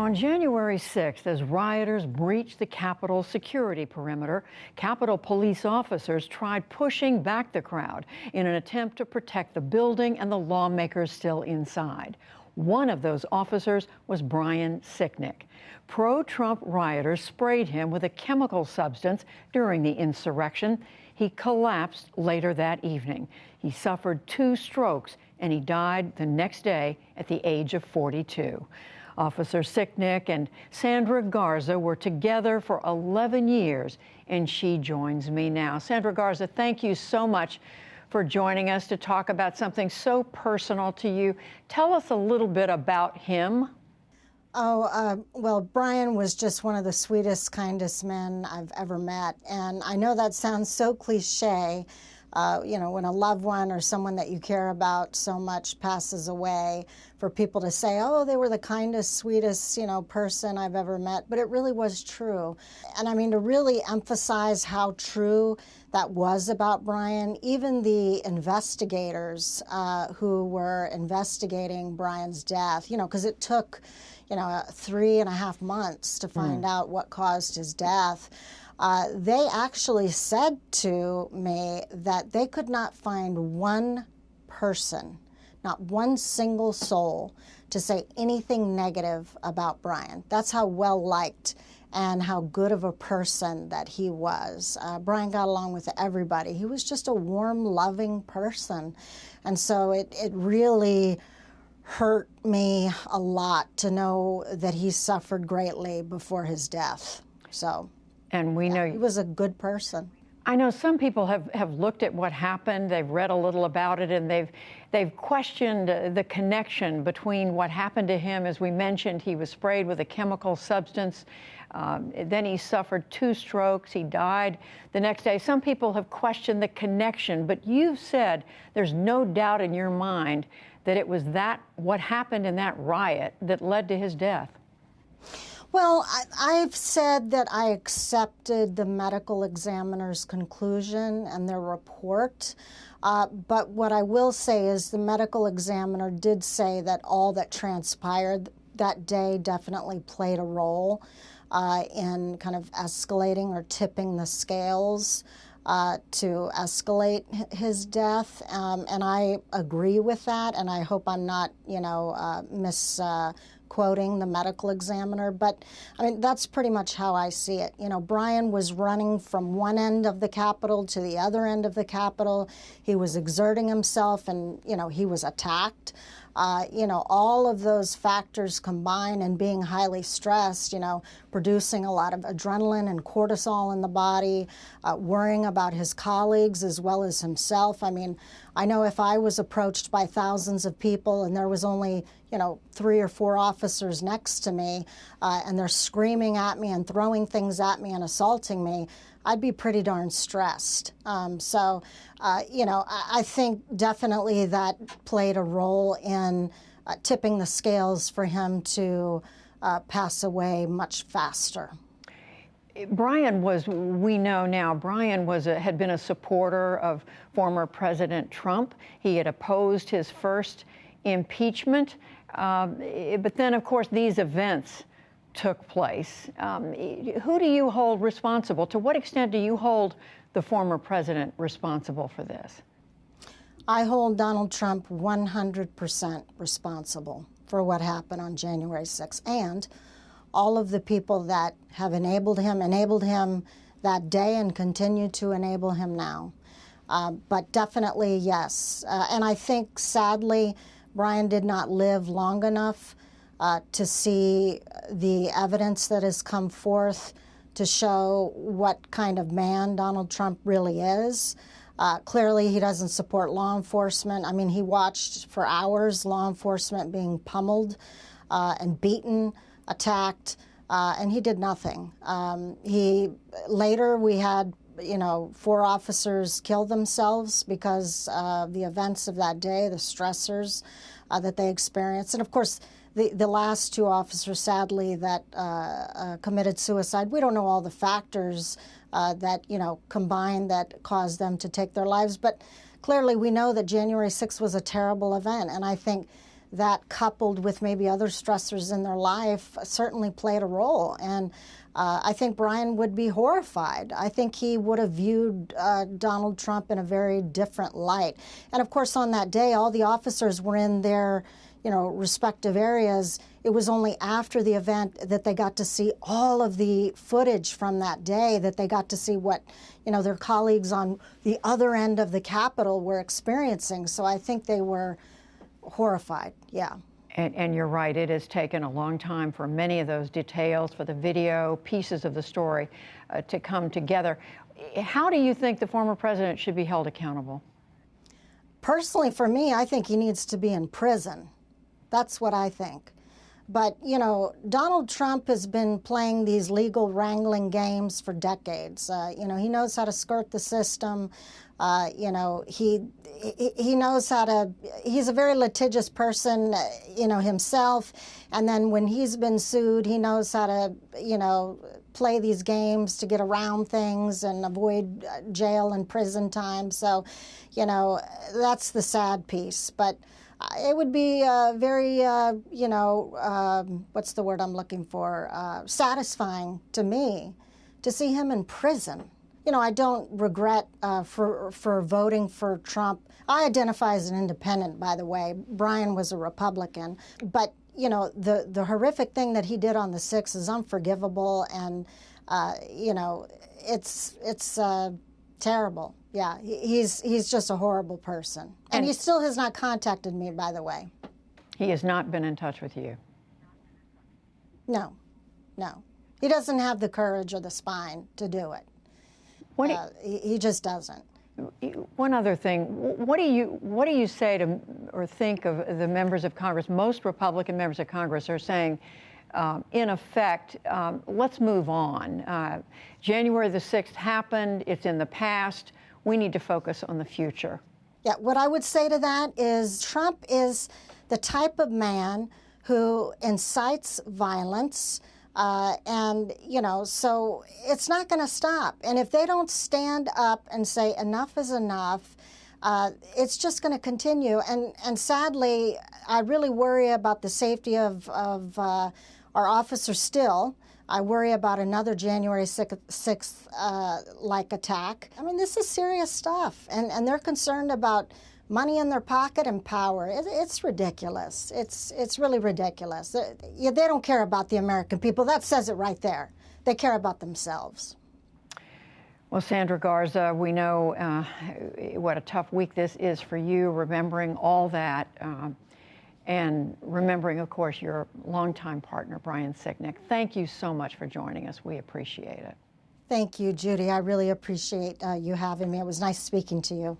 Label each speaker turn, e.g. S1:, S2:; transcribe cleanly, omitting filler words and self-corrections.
S1: On January 6th, as rioters breached the Capitol security perimeter, Capitol police officers tried pushing back the crowd in an attempt to protect the building and the lawmakers still inside. One of those officers was Brian Sicknick. Pro-Trump rioters sprayed him with a chemical substance during the insurrection. He collapsed later that evening. He suffered 2 strokes and he died the next day at the age of 42. Officer Sicknick and Sandra Garza were together for 11 years, and she joins me now. Sandra Garza, thank you so much for joining us to talk about something so personal to you. Tell us a little bit about him.
S2: Well, Brian was just one of the sweetest, kindest men I've ever met. And I know that sounds so cliche, when a loved one or someone that you care about so much passes away, for people to say, oh, they were the kindest, sweetest, person I've ever met. But it really was true. And I mean, to really emphasize how true that was about Brian, even the investigators who were investigating Brian's death, because it took, 3.5 months to find out what caused his death. They actually said to me that they could not find one person, not one single soul, to say anything negative about Brian. That's how well liked and how good of a person that he was. Brian got along with everybody. He was just a warm, loving person. And so it really hurt me a lot to know that he suffered greatly before his death. So,
S1: and we know
S2: he was a good person.
S1: I know some people have looked at what happened. They've read a little about it, and they've questioned the connection between what happened to him. As we mentioned, he was sprayed with a chemical substance. Then he suffered 2 strokes. He died the next day. Some people have questioned the connection, but you've said there's no doubt in your mind that it was what happened in that riot that led to his death.
S2: Well, I've said that I accepted the medical examiner's conclusion and their report. But what I will say is the medical examiner did say that all that transpired that day definitely played a role in kind of escalating or tipping the scales to escalate his death. And I agree with that, and I hope I'm not, misquoting the medical examiner. But, I mean, that's pretty much how I see it. Brian was running from one end of the Capitol to the other end of the Capitol. He was exerting himself, and, he was attacked. All of those factors combined, and being highly stressed, producing a lot of adrenaline and cortisol in the body, worrying about his colleagues as well as himself. I mean, I know if I was approached by thousands of people and there was only, 3 or 4 officers next to me, and they're screaming at me and throwing things at me and assaulting me, I'd be pretty darn stressed. I think definitely that played a role in tipping the scales for him to pass away much faster.
S1: Brian was, we know now, Brian had been a supporter of former President Trump. He had opposed his first impeachment. But then, of course, these events took place. Who do you hold responsible? To what extent do you hold the former president responsible for this?
S2: I hold Donald Trump 100% responsible for what happened on January 6th, and all of the people that have enabled him that day and continue to enable him now. But definitely, yes. And I think, sadly, Brian did not live long enough to see the evidence that has come forth to show what kind of man Donald Trump really is. Clearly, he doesn't support law enforcement. I mean, he watched for hours law enforcement being pummeled and beaten, attacked, and he did nothing. Later, we had 4 officers kill themselves because of the events of that day, the stressors that they experienced. And of course, the last 2 officers, sadly, that committed suicide, we don't know all the factors that, combined that caused them to take their lives. But clearly, we know that January 6th was a terrible event. And I think that coupled with maybe other stressors in their life certainly played a role. And I think Brian would be horrified. I think he would have viewed Donald Trump in a very different light. And of course, on that day, all the officers were in their, respective areas. It was only after the event that they got to see all of the footage from that day, that they got to see what, their colleagues on the other end of the Capitol were experiencing. So I think they were horrified, yeah.
S1: And you're right, it has taken a long time for many of those details, for the video, pieces of the story to come together. How do you think the former president should be held accountable?
S2: Personally, for me, I think he needs to be in prison. That's what I think. But, Donald Trump has been playing these legal wrangling games for decades. He knows how to skirt the system. He knows how to, he's a very litigious person, himself. And then when he's been sued, he knows how to, play these games to get around things and avoid jail and prison time. So, that's the sad piece. But it would be very, what's the word I'm looking for? Satisfying to me to see him in prison. I don't regret for voting for Trump. I identify as an independent, by the way. Brian was a Republican. But, the horrific thing that he did on the 6th is unforgivable. And, it's terrible. Yeah, he's just a horrible person. And he still has not contacted me, by the way.
S1: He has not been in touch with you?
S2: No. He doesn't have the courage or the spine to do it. He just doesn't.
S1: One other thing, what do you say to or think of the members of Congress? Most Republican members of Congress are saying, in effect, let's move on. January the 6th happened. It's in the past. We need to focus on the future.
S2: Yeah, what I would say to that is Trump is the type of man who incites violence. So it's not going to stop. And if they don't stand up and say enough is enough, it's just going to continue. And sadly, I really worry about the safety of our officers still. I worry about another January 6th like attack. I mean, this is serious stuff. And they're concerned about money in their pocket and power. It's ridiculous. It's really ridiculous. They don't care about the American people. That says it right there. They care about themselves.
S1: Well, Sandra Garza, we know what a tough week this is for you, remembering all that, and remembering, of course, your longtime partner, Brian Sicknick. Thank you so much for joining us. We appreciate it.
S2: Thank you, Judy. I really appreciate you having me. It was nice speaking to you.